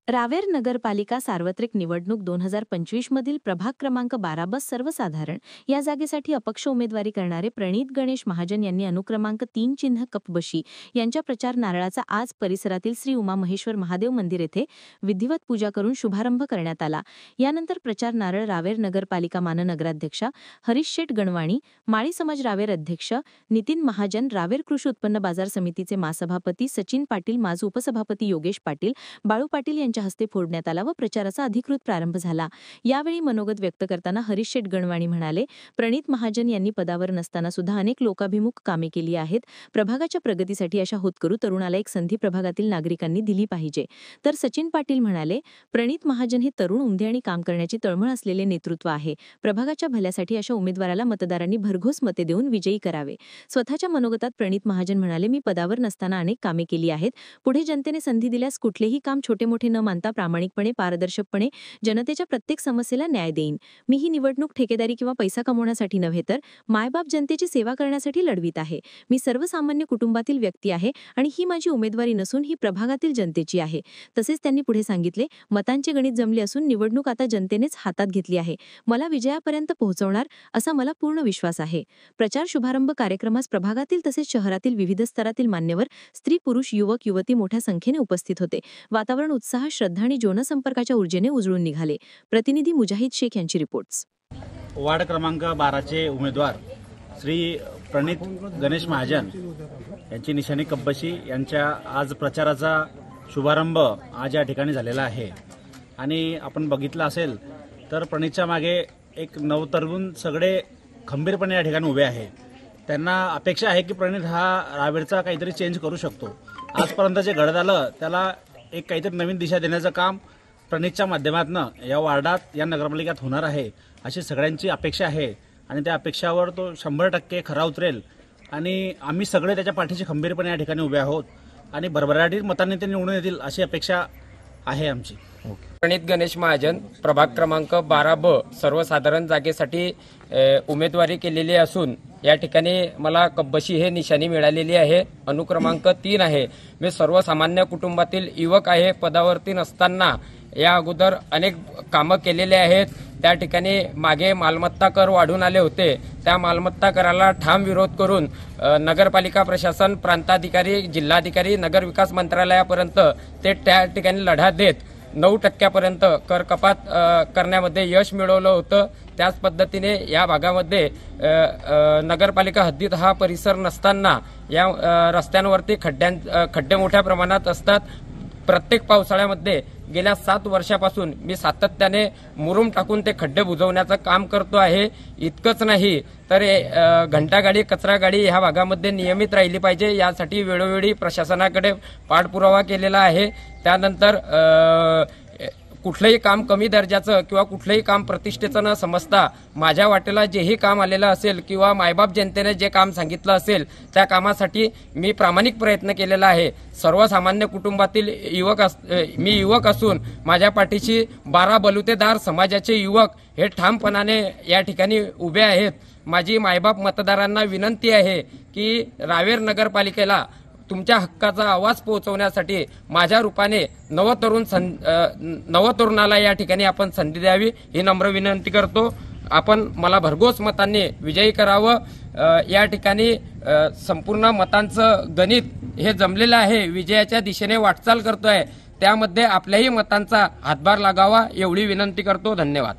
रावेर नगरपालिका सार्वत्रिक निवडणूक 2025 मधील प्रभाग क्रमांक 12 बस सर्वसाधारण या जागेसाठी अपक्ष उमेदवारी करणारे प्रणित गणेश महाजन यांनी अनुक्रमांक 3 चिन्ह कपबशी यांच्या प्रचार नारळाचा आज परिसरातील श्री उमा महेश्वर महादेव मंदिर येथे विधिवत पूजा करून शुभारंभ करण्यात आला। यानंतर प्रचार नारळ रावेर नगरपालिका नगराध्यक्षा हरीश शेठ गणवाणी, माळी समाज रावेर अध्यक्ष नितीन महाजन, रावेर कृषी उत्पन्न बाजार समितीचे महासभापती सचिन पाटील, माजी उपसभापती योगेश पाटील, बाळू पाटील यांच्या हस्ते फोडण्यात आला व प्रचाराचा अधिकृत प्रारंभ झाला। यावेळी मनोगत व्यक्त करताना हरीश शेठ गणवाणी म्हणाले, प्रणित महाजन यांनी पदावर नसताना सुद्धा अनेक लोकाभिमुख कामे केली आहेत। प्रभागाच्या प्रगतीसाठी अशा होतकरू तरुणाला एक संधी प्रभागातील नागरिकांनी दिली पाहिजे। तर सचिन पाटील म्हणाले, प्रणित महाजन हे तरुण, उमदे आणि काम करण्याची तळमळ असलेले नेतृत्व आहे। प्रभागाच्या भल्यासाठी अशा उमेदवाराला मतदारांनी भरघोस मते देऊन विजयी करावे। स्वतःच्या मनोगतात प्रणित महाजन म्हणाले, मी पदावर नसताना अनेक कामे केली आहेत। पुढे जनतेने संधी दिल्यास कुठलेही काम छोटे मोठे न मानता प्रामाणिकपणे, पारदर्शकपणे जनतेच्या प्रत्येक समस्येला न्याय देईन। मी ही निवडणूक ठेकेदारी किंवा पैसा कमवण्यासाठी नव्हे तर मायबाप जनतेची सेवा करण्यासाठी लढवित आहे। मी सर्वसामान्य कुटुंबातील व्यक्ती आहे आणि ही माझी उमेदवारी नसून ही प्रभागातील जनतेची आहे। तसेच त्यांनी पुढे सांगितले, मतांचे गणित जमले असून निवडणूक आता जनतेनेच हातात घेतली आहे। मला विजयापर्यंत पोहोचवणार असा मला पूर्ण विश्वास आहे। प्रचार शुभारंभ कार्यक्रमास प्रभागातील तसेच शहरातील विविध स्तरातील मान्यवर, स्त्री पुरुष, युवक युवती मोठ्या संख्येने उपस्थित होते। वातावरण उत्साह, श्रद्धा आणि जनसंपर्काच्या ऊर्जेने उजळून निघाले। प्रतिनिधी मुजाहिद शेख यांची रिपोर्ट्स। वार्ड क्रमांक 12 चे उमेदवार श्री प्रणित गणेश महाजन यांची निशाणी कपबशी यांच्या आज प्रचाराचा शुभारंभ आज या ठिकाणी झालेला आहे। आणि आपण बघितलं असेल तर प्रणितच्या मागे एक नवतरुण सगळे खंबीरपणे या ठिकाणी उभे आहे। त्यांना अपेक्षा आहे की प्रणित हा रावेरचा काहीतरी चेंज करू शकतो। आजपर्यंत जे घडत आलं त्याला एक काहीतरी नवीन दिशा देण्याचं काम प्रणितच्या माध्यमातून या वार्डात, या नगरपालिकेत होणार आहे अशी सगळ्यांची अपेक्षा आहे। आणि त्या अपेक्षावर तो 100% खरा उतरेल आणि आम्ही सगळे त्याच्या पाठीशी खंबीरपणे या ठिकाणी उभे आहोत आणि भरभराटी मतांनी ते निवडून येतील अशी अपेक्षा आहे आमची। प्रणित गणेश महाजन प्रभाग क्रमांक 12 सर्वसाधारण जागेसाठी उमेदवारी केलेली असून या ठिकाणी मला कपबशी हे निशाणी मिळालेली आहे। अनुक्रमांक 3 आहे। मी सर्वसामान्य कुटुंबातील युवक आहे। पदावरती नसताना या अगोदर अनेक कामं केलेले आहेत। त्या ठिकाणी मागे मालमत्ता कर वाढून आले होते। त्या मालमत्ता कराला ठाम विरोध करून नगरपालिका प्रशासन, प्रांताधिकारी, जिल्हाधिकारी, नगर विकास मंत्रालयापर्यंत ते त्या ठिकाणी लढा देत 9% कर कपात करण्यामध्ये यश मिळवलं होतं। त्याच पद्धतीने या भागामध्ये नगरपालिका हद्दीत हा परिसर नसताना या रस्त्यांवरती खड्डे मोठ्या प्रमाणात असतात। प्रत्येक पावसाळ्यामध्ये गेल्या 7 वर्षापासून मी सातत्याने मुरुम टाकून ते खड्डे बुजवण्याचं काम करतो आहे। इतकंच नाही तर घंटागाडी, कचरा गाडी ह्या भागामध्ये नियमित राहिली पाहिजे यासाठी वेळोवेळी प्रशासनाकडे पाठपुरावा केलेला आहे। त्यानंतर कुठलंही काम कमी दर्जाचं किंवा कुठलंही काम प्रतिष्ठेचं न समजता माझ्या वाटेला जेही काम आलेलं असेल किंवा मायबाप जनतेने जे काम सांगितलं असेल त्या कामासाठी मी प्रामाणिक प्रयत्न केलेला आहे। सर्वसामान्य कुटुंबातील मी युवक असून माझ्या पाठीशी 12 बलुतेदार समाजाचे युवक हे ठामपणाने या ठिकाणी उभे आहेत। माझी मायबाप मतदारांना विनंती आहे की रावेर नगरपालिकेला तुमच्या हक्काचा आवाज पोहोचवण्यासाठी माझ्या रूपाने नवतरुणाला या ठिकाणी आपण संधी द्यावी ही नम्र विनंती करतो। आपण मला भरघोस मतांनी विजयी करावं। या ठिकाणी संपूर्ण मतांचं गणित हे जमलेलं आहे, विजयाच्या दिशेने वाटचाल करतोय। त्यामध्ये आपल्याही मतांचा हातभार लागावा एवढी विनंती करतो। धन्यवाद।